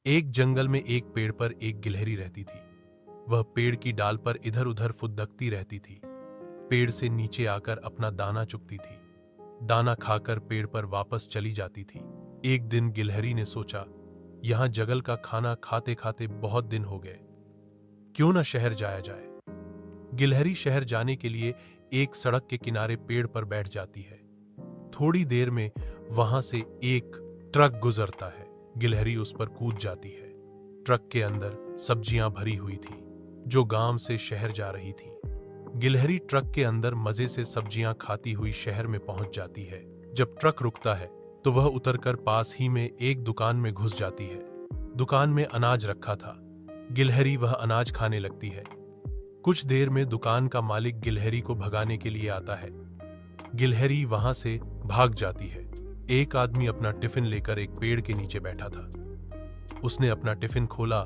एक जंगल में एक पेड़ पर एक गिलहरी रहती थी। वह पेड़ की डाल पर इधर उधर फुदकती रहती थी। पेड़ से नीचे आकर अपना दाना चुगती थी। दाना खाकर पेड़ पर वापस चली जाती थी। एक दिन गिलहरी ने सोचा, यहां जंगल का खाना खाते खाते बहुत दिन हो गए, क्यों ना शहर जाया जाए। गिलहरी शहर जाने के लिए एक सड़क के किनारे पेड़ पर बैठ जाती है। थोड़ी देर में वहां से एक ट्रक गुजरता है। गिलहरी उस पर कूद जाती है। ट्रक के अंदर सब्जियां भरी हुई थी, जो गांव से शहर जा रही थी। गिलहरी ट्रक के अंदर मजे से सब्जियां खाती हुई शहर में पहुंच जाती है। जब ट्रक रुकता है तो वह उतरकर पास ही में एक दुकान में घुस जाती है। दुकान में अनाज रखा था। गिलहरी वह अनाज खाने लगती है। कुछ देर में दुकान का मालिक गिलहरी को भगाने के लिए आता है। गिलहरी वहां से भाग जाती है। एक आदमी अपना टिफिन लेकर एक पेड़ के नीचे बैठा था। उसने अपना टिफिन खोला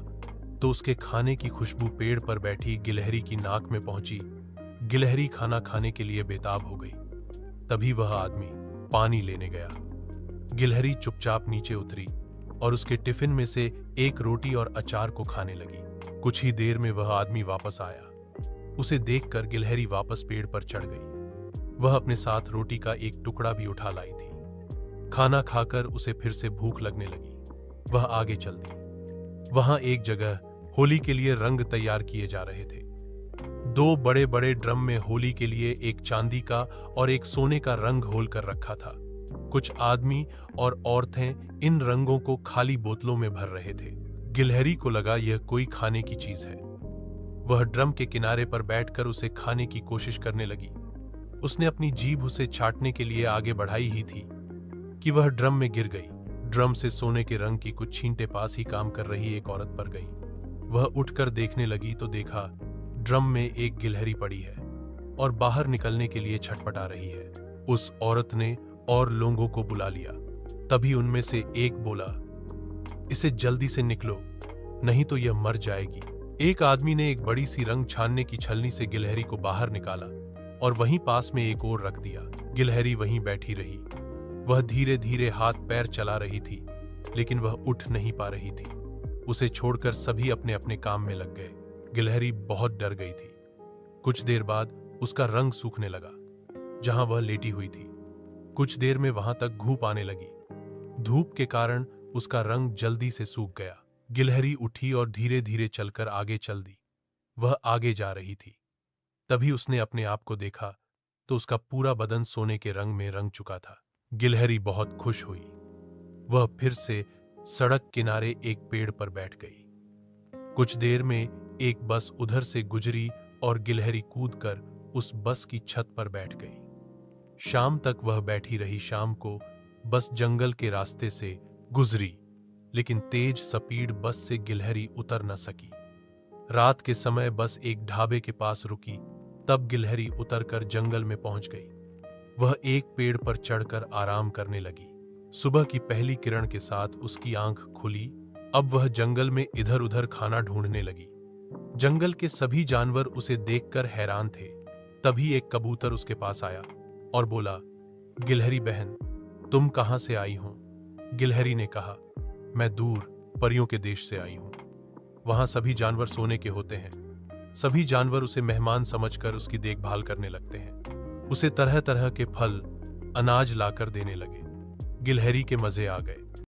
तो उसके खाने की खुशबू पेड़ पर बैठी गिलहरी की नाक में पहुंची। गिलहरी खाना खाने के लिए बेताब हो गई। तभी वह आदमी पानी लेने गया। गिलहरी चुपचाप नीचे उतरी और उसके टिफिन में से एक रोटी और अचार को खाने लगी। कुछ ही देर में वह आदमी वापस आया। उसे देखकर गिलहरी वापस पेड़ पर चढ़ गई। वह अपने साथ रोटी का एक टुकड़ा भी उठा लाई थी। खाना खाकर उसे फिर से भूख लगने लगी। वह आगे चल दी। वहां एक जगह होली के लिए रंग तैयार किए जा रहे थे। दो बड़े बड़े ड्रम में होली के लिए एक चांदी का और एक सोने का रंग घोल कर रखा था। कुछ आदमी और औरतें इन रंगों को खाली बोतलों में भर रहे थे। गिलहरी को लगा यह कोई खाने की चीज है। वह ड्रम के किनारे पर बैठकर उसे खाने की कोशिश करने लगी। उसने अपनी जीभ उसे चाटने के लिए आगे बढ़ाई ही थी कि वह ड्रम में गिर गई। ड्रम से सोने के रंग की कुछ छींटे पास ही काम कर रही एक औरत पर गई। वह उठकर देखने लगी तो देखा ड्रम में एक गिलहरी पड़ी है और बाहर निकलने के लिए छटपटा रही है। उस औरत ने और लोगों को बुला लिया। तभी उनमें से एक बोला, इसे जल्दी से निकलो, नहीं तो यह मर जाएगी। एक आदमी ने एक बड़ी सी रंग छानने की छलनी से गिलहरी को बाहर निकाला और वहीं पास में एक और रख दिया। गिलहरी वहीं बैठी रही। वह धीरे धीरे हाथ पैर चला रही थी, लेकिन वह उठ नहीं पा रही थी। उसे छोड़कर सभी अपने अपने काम में लग गए। गिलहरी बहुत डर गई थी। कुछ देर बाद उसका रंग सूखने लगा जहां वह लेटी हुई थी। कुछ देर में वहां तक धूप आने लगी। धूप के कारण उसका रंग जल्दी से सूख गया। गिलहरी उठी और धीरे धीरे चलकर आगे चल दी। वह आगे जा रही थी। तभी उसने अपने आप को देखा तो उसका पूरा बदन सोने के रंग में रंग चुका था। गिलहरी बहुत खुश हुई। वह फिर से सड़क किनारे एक पेड़ पर बैठ गई। कुछ देर में एक बस उधर से गुजरी और गिलहरी कूदकर उस बस की छत पर बैठ गई। शाम तक वह बैठी रही। शाम को बस जंगल के रास्ते से गुजरी, लेकिन तेज स्पीड बस से गिलहरी उतर न सकी। रात के समय बस एक ढाबे के पास रुकी। तब गिलहरी उतरकर जंगल में पहुंच गई। वह एक पेड़ पर चढ़कर आराम करने लगी। सुबह की पहली किरण के साथ उसकी आंख खुली। अब वह जंगल में इधर उधर खाना ढूंढने लगी। जंगल के सभी जानवर उसे देखकर हैरान थे। तभी एक कबूतर उसके पास आया और बोला, गिलहरी बहन, तुम कहां से आई हो? गिलहरी ने कहा, मैं दूर परियों के देश से आई हूं। वहां सभी जानवर सोने के होते हैं। सभी जानवर उसे मेहमान समझकर उसकी देखभाल करने लगते हैं। उसे तरह तरह के फल, अनाज लाकर देने लगे। गिलहरी के मजे आ गए।